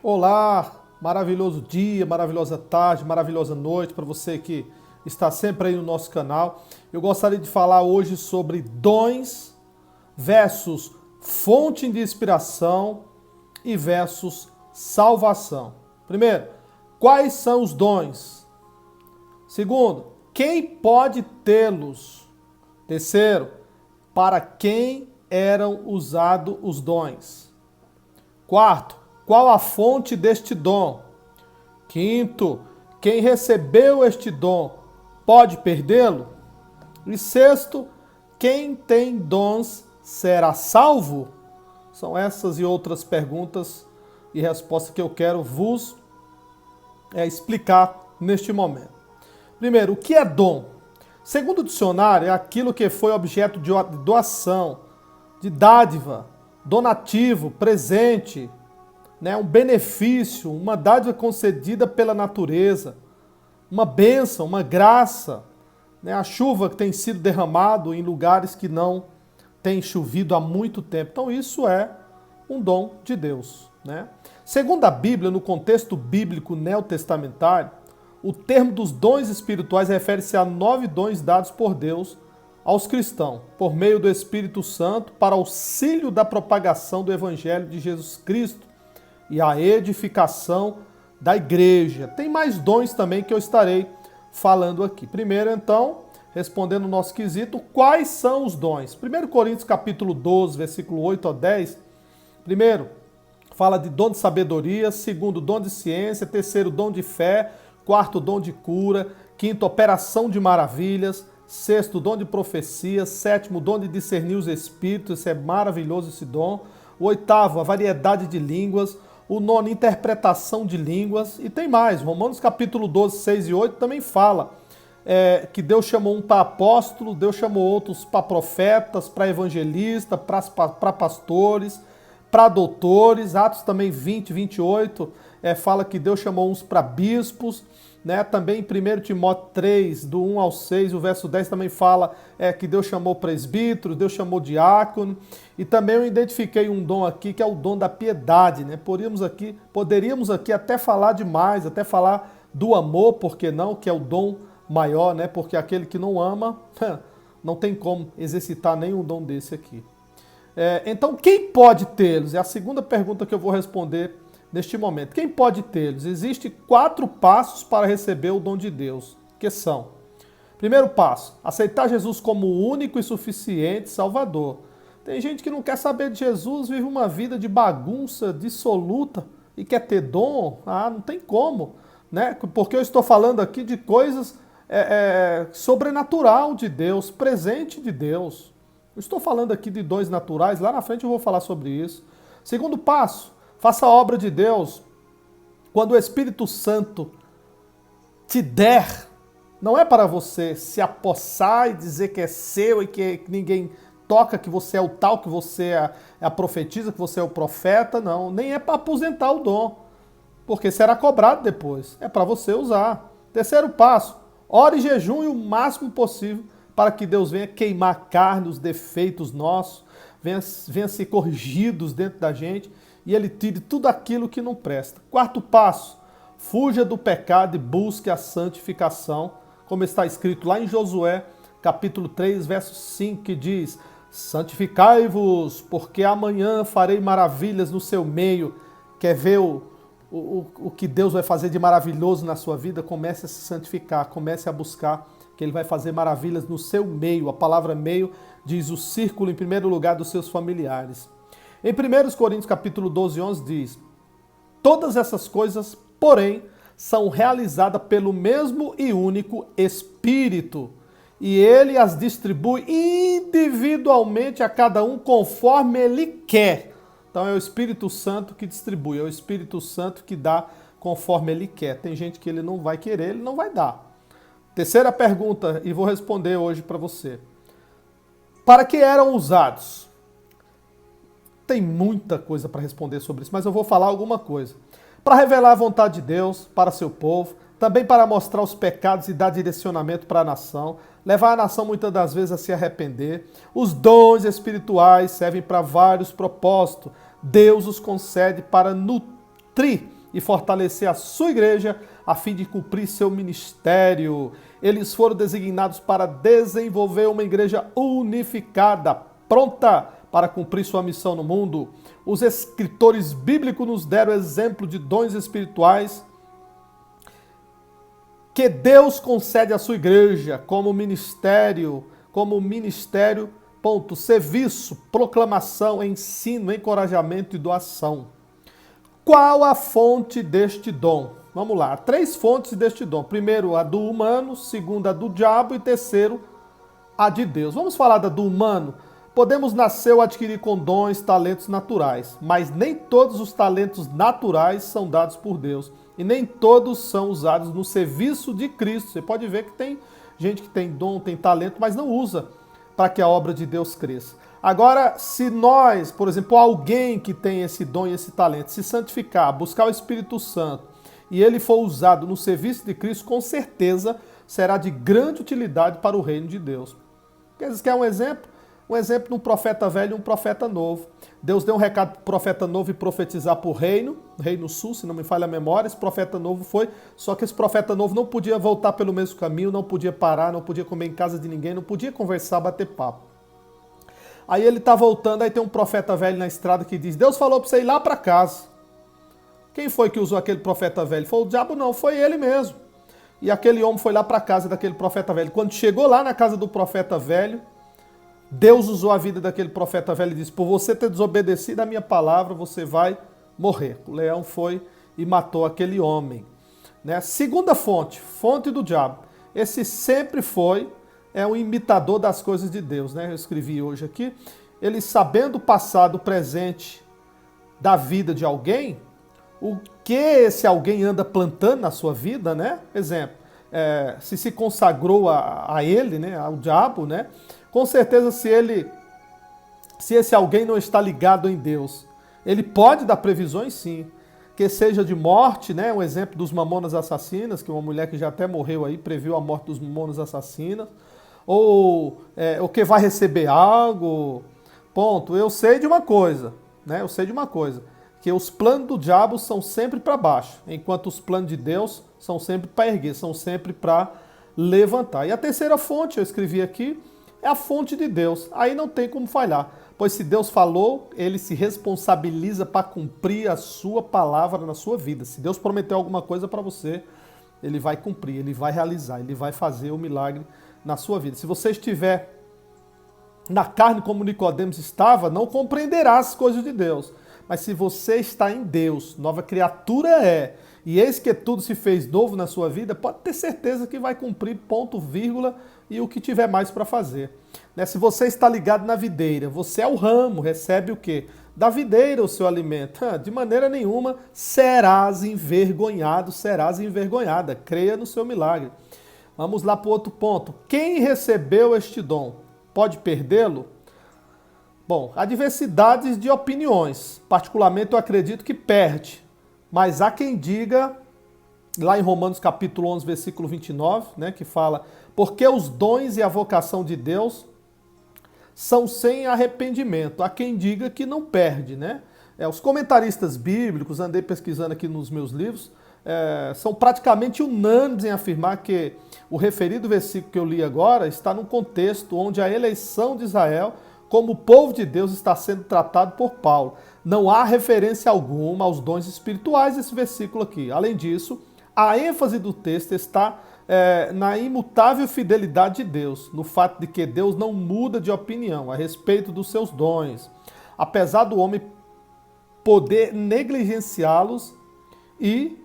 Olá, maravilhoso dia, maravilhosa tarde, maravilhosa noite para você que está sempre aí no nosso canal. Eu gostaria de falar hoje sobre dons versus fonte de inspiração e versus salvação. Primeiro, quais são os dons? Segundo, quem pode tê-los? Terceiro, para quem eram usados os dons? Quarto, qual a fonte deste dom? Quinto, quem recebeu este dom pode perdê-lo? E sexto, quem tem dons será salvo? São essas e outras perguntas e respostas que eu quero vos explicar neste momento. Primeiro, o que é dom? Segundo o dicionário, é aquilo que foi objeto de doação, de dádiva, donativo, presente, né, um benefício, uma dádiva concedida pela natureza, uma bênção, uma graça, né, a chuva que tem sido derramado em lugares que não tem chovido há muito tempo. Então isso é um dom de Deus, né? Segundo a Bíblia, no contexto bíblico neotestamentário, o termo dos dons espirituais refere-se a 9 dons dados por Deus aos cristãos, por meio do Espírito Santo, para auxílio da propagação do Evangelho de Jesus Cristo e a edificação da igreja. Tem mais dons também que eu estarei falando aqui. Primeiro, então, respondendo o nosso quesito, quais são os dons? 1 Coríntios capítulo 12, versículo 8 a 10. Primeiro, fala de dom de sabedoria. Segundo, dom de ciência. Terceiro, dom de fé. Quarto, dom de cura. Quinto, operação de maravilhas. Sexto, dom de profecia. Sétimo, dom de discernir os espíritos. Esse é maravilhoso, esse dom. O oitavo, a variedade de línguas. O nono, interpretação de línguas. E tem mais. Romanos capítulo 12, 6 e 8 também fala que Deus chamou um para apóstolo, Deus chamou outros para profetas, para evangelistas, para pastores, para doutores. Atos também 20, 28 fala que Deus chamou uns para bispos. Né? Também em 1 Timóteo 3, do 1 ao 6, o verso 10 também fala que Deus chamou presbítero, Deus chamou diácono. E também eu identifiquei um dom aqui, que é o dom da piedade. Né? Poderíamos aqui até falar demais, até falar do amor, por que não? Que é o dom maior, né? Porque aquele que não ama, não tem como exercitar nenhum dom desse aqui. Então, quem pode tê-los? É a segunda pergunta que eu vou responder neste momento. Quem pode tê-los? Existem 4 passos para receber o dom de Deus, que são: primeiro passo, aceitar Jesus como o único e suficiente Salvador. Tem gente que não quer saber de Jesus, vive uma vida de bagunça dissoluta e quer ter dom. Não tem como, né? Porque eu estou falando aqui de coisas sobrenatural de Deus, presente de Deus. Eu estou falando aqui de dons naturais, lá na frente eu vou falar sobre isso. Segundo passo, faça a obra de Deus. Quando o Espírito Santo te der, não é para você se apossar e dizer que é seu e que ninguém toca, que você é o tal, que você é a profetisa, que você é o profeta, não. Nem é para aposentar o dom, porque será cobrado depois. É para você usar. Terceiro passo, ore e jejum o máximo possível para que Deus venha queimar a carne, os defeitos nossos, venha ser corrigidos dentro da gente e Ele tire tudo aquilo que não presta. Quarto passo, fuja do pecado e busque a santificação, como está escrito lá em Josué, capítulo 3, verso 5, que diz: santificai-vos, porque amanhã farei maravilhas no seu meio. Quer ver o que Deus vai fazer de maravilhoso na sua vida? Comece a se santificar, comece a buscar, que Ele vai fazer maravilhas no seu meio. A palavra meio diz o círculo, em primeiro lugar, dos seus familiares. Em 1 Coríntios capítulo 12, 11 diz: todas essas coisas, porém, são realizadas pelo mesmo e único Espírito, e Ele as distribui individualmente a cada um conforme Ele quer. Então é o Espírito Santo que distribui, é o Espírito Santo que dá conforme Ele quer. Tem gente que Ele não vai querer, Ele não vai dar. Terceira pergunta, e vou responder hoje para você. Para que eram usados? Tem muita coisa para responder sobre isso, mas eu vou falar alguma coisa. Para revelar a vontade de Deus para seu povo, também para mostrar os pecados e dar direcionamento para a nação, levar a nação muitas das vezes a se arrepender. Os dons espirituais servem para vários propósitos. Deus os concede para nutrir e fortalecer a sua igreja a fim de cumprir seu ministério. Eles foram designados para desenvolver uma igreja unificada, pronta para cumprir sua missão no mundo. Os escritores bíblicos nos deram exemplo de dons espirituais que Deus concede à sua igreja como ministério, ponto, serviço, proclamação, ensino, encorajamento e doação. Qual a fonte deste dom? Vamos lá, 3 fontes deste dom. Primeiro, a do humano, segundo, a do diabo e terceiro, a de Deus. Vamos falar da do humano? Podemos nascer ou adquirir com dons, talentos naturais, mas nem todos os talentos naturais são dados por Deus e nem todos são usados no serviço de Cristo. Você pode ver que tem gente que tem dom, tem talento, mas não usa para que a obra de Deus cresça. Agora, se nós, por exemplo, alguém que tem esse dom e esse talento, se santificar, buscar o Espírito Santo e ele for usado no serviço de Cristo, com certeza será de grande utilidade para o reino de Deus. Quer um exemplo? Um exemplo de um profeta velho e um profeta novo. Deus deu um recado para o profeta novo e profetizar para o reino sul, se não me falha a memória. Esse profeta novo foi, só que esse profeta novo não podia voltar pelo mesmo caminho, não podia parar, não podia comer em casa de ninguém, não podia conversar, bater papo. Aí ele está voltando, aí tem um profeta velho na estrada que diz, Deus falou para você ir lá para casa. Quem foi que usou aquele profeta velho? Foi o diabo? Não, foi ele mesmo. E aquele homem foi lá para a casa daquele profeta velho. Quando chegou lá na casa do profeta velho, Deus usou a vida daquele profeta velho e disse, por você ter desobedecido a minha palavra, você vai morrer. O leão foi e matou aquele homem. Né? Segunda fonte, fonte do diabo. Esse sempre foi, um imitador das coisas de Deus. Né? Eu escrevi hoje aqui. Ele sabendo o passado, o presente da vida de alguém, o que esse alguém anda plantando na sua vida, né? Exemplo, se consagrou a ele, né? Ao diabo, né? Com certeza, se esse alguém não está ligado em Deus, ele pode dar previsões, sim, que seja de morte, né? Um exemplo dos mamonas assassinas, que uma mulher que já até morreu aí previu a morte dos mamonas assassinas, ou que vai receber algo. Ponto. Eu sei de uma coisa, né? Que os planos do diabo são sempre para baixo, enquanto os planos de Deus são sempre para erguer, são sempre para levantar. E a terceira fonte, eu escrevi aqui, é a fonte de Deus. Aí não tem como falhar, pois se Deus falou, ele se responsabiliza para cumprir a sua palavra na sua vida. Se Deus prometeu alguma coisa para você, ele vai cumprir, ele vai realizar, ele vai fazer o milagre na sua vida. Se você estiver na carne como Nicodemos estava, não compreenderá as coisas de Deus. Mas se você está em Deus, nova criatura e eis que tudo se fez novo na sua vida, pode ter certeza que vai cumprir ponto, vírgula e o que tiver mais para fazer. Né? Se você está ligado na videira, você é o ramo, recebe o quê? Da videira o seu alimento. De maneira nenhuma serás envergonhado, serás envergonhada. Creia no seu milagre. Vamos lá para o outro ponto. Quem recebeu este dom pode perdê-lo? Bom, há diversidades de opiniões. Particularmente eu acredito que perde. Mas há quem diga, lá em Romanos capítulo 11, versículo 29, né, que fala, porque os dons e a vocação de Deus são sem arrependimento. Há quem diga que não perde, né? Os comentaristas bíblicos, andei pesquisando aqui nos meus livros, são praticamente unânimes em afirmar que o referido versículo que eu li agora está num contexto onde a eleição de Israel como o povo de Deus está sendo tratado por Paulo. Não há referência alguma aos dons espirituais nesse versículo aqui. Além disso, a ênfase do texto está na imutável fidelidade de Deus, no fato de que Deus não muda de opinião a respeito dos seus dons, apesar do homem poder negligenciá-los e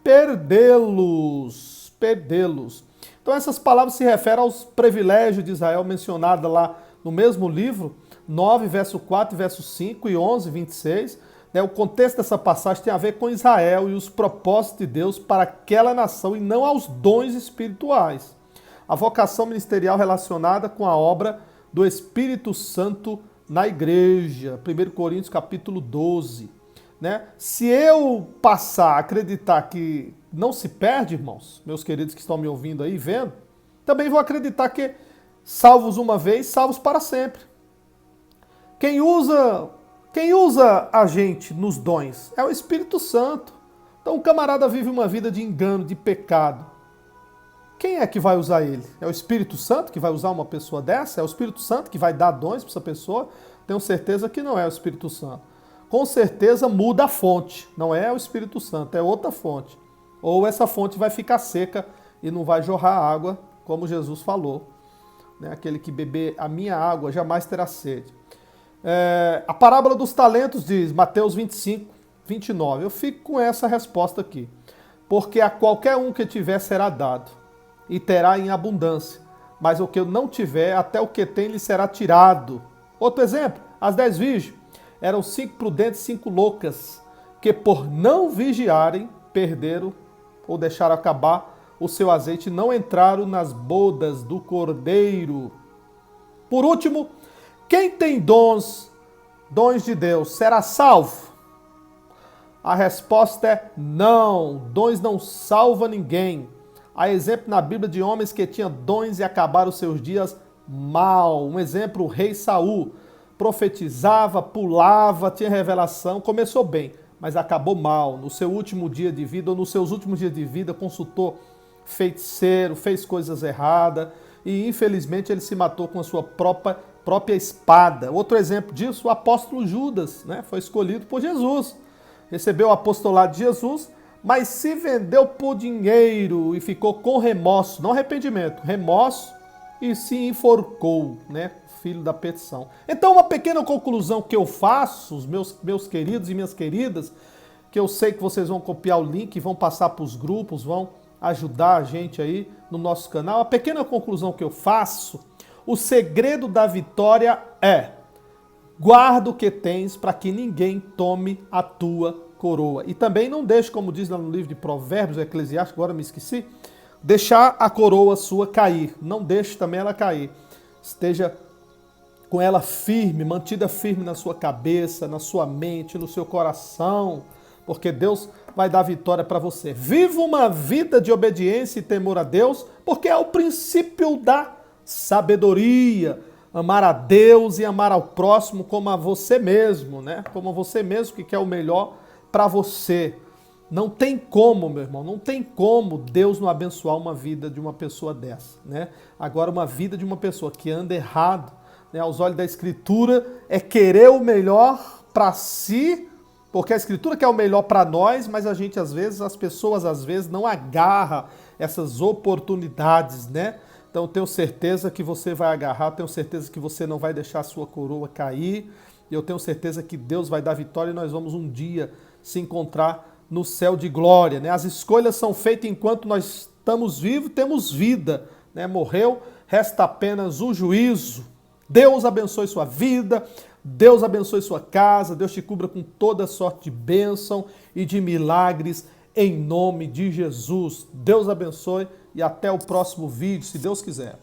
perdê-los. Então essas palavras se referem aos privilégios de Israel mencionada lá no mesmo livro, 9, verso 4, verso 5 e 11, 26, né, o contexto dessa passagem tem a ver com Israel e os propósitos de Deus para aquela nação e não aos dons espirituais. A vocação ministerial relacionada com a obra do Espírito Santo na igreja. 1 Coríntios capítulo 12. Né? Se eu passar a acreditar que não se perde, irmãos, meus queridos que estão me ouvindo aí, vendo, também vou acreditar que salvos uma vez, salvos para sempre. Quem usa Quem usa a gente nos dons é o Espírito Santo. Então o camarada vive uma vida de engano, de pecado. Quem é que vai usar ele? É o Espírito Santo que vai usar uma pessoa dessa? É o Espírito Santo que vai dar dons para essa pessoa? Tenho certeza que não é o Espírito Santo. Com certeza muda a fonte. Não é o Espírito Santo, é outra fonte. Ou essa fonte vai ficar seca e não vai jorrar água, como Jesus falou. Aquele que beber a minha água jamais terá sede. A parábola dos talentos diz, Mateus 25, 29. Eu fico com essa resposta aqui. Porque a qualquer um que tiver será dado, e terá em abundância. Mas o que eu não tiver, até o que tem lhe será tirado. Outro exemplo, as 10 virgens. Eram 5 prudentes e 5 loucas, que por não vigiarem, perderam ou deixaram acabar o seu azeite e não entraram nas bodas do Cordeiro. Por último, quem tem dons de Deus, será salvo? A resposta é não. Dons não salva ninguém. Há exemplo na Bíblia de homens que tinham dons e acabaram os seus dias mal. Um exemplo, o rei Saul. Profetizava, pulava, tinha revelação, começou bem, mas acabou mal. No seu último dia de vida, ou nos seus últimos dias de vida, consultou feiticeiro, fez coisas erradas e infelizmente ele se matou com a sua própria espada. Outro exemplo disso, o apóstolo Judas, foi escolhido por Jesus. Recebeu o apostolado de Jesus, mas se vendeu por dinheiro e ficou com remorso, não arrependimento, remorso, e se enforcou, filho da petição. Então, uma pequena conclusão que eu faço, os meus queridos e minhas queridas, que eu sei que vocês vão copiar o link, vão passar para os grupos, vão ajudar a gente aí no nosso canal. A pequena conclusão que eu faço, o segredo da vitória é: guarda o que tens para que ninguém tome a tua coroa. E também não deixe, como diz lá no livro de Provérbios, Eclesiastes, agora me esqueci, deixar a coroa sua cair. Não deixe também ela cair. Esteja com ela firme, mantida firme na sua cabeça, na sua mente, no seu coração, porque Deus vai dar vitória para você. Viva uma vida de obediência e temor a Deus, porque é o princípio da sabedoria. Amar a Deus e amar ao próximo como a você mesmo, Como você mesmo que quer o melhor para você. Não tem como, meu irmão, não tem como Deus não abençoar uma vida de uma pessoa dessa, Agora, uma vida de uma pessoa que anda errado, aos olhos da Escritura, é querer o melhor para si, porque a Escritura quer o melhor para nós, mas as pessoas às vezes não agarram essas oportunidades, Então, eu tenho certeza que você vai agarrar, tenho certeza que você não vai deixar a sua coroa cair, e eu tenho certeza que Deus vai dar vitória e nós vamos um dia se encontrar no céu de glória, As escolhas são feitas enquanto nós estamos vivos, temos vida, Morreu, resta apenas o juízo. Deus abençoe sua vida, Deus abençoe sua casa, Deus te cubra com toda sorte de bênção e de milagres, em nome de Jesus. Deus abençoe e até o próximo vídeo, se Deus quiser.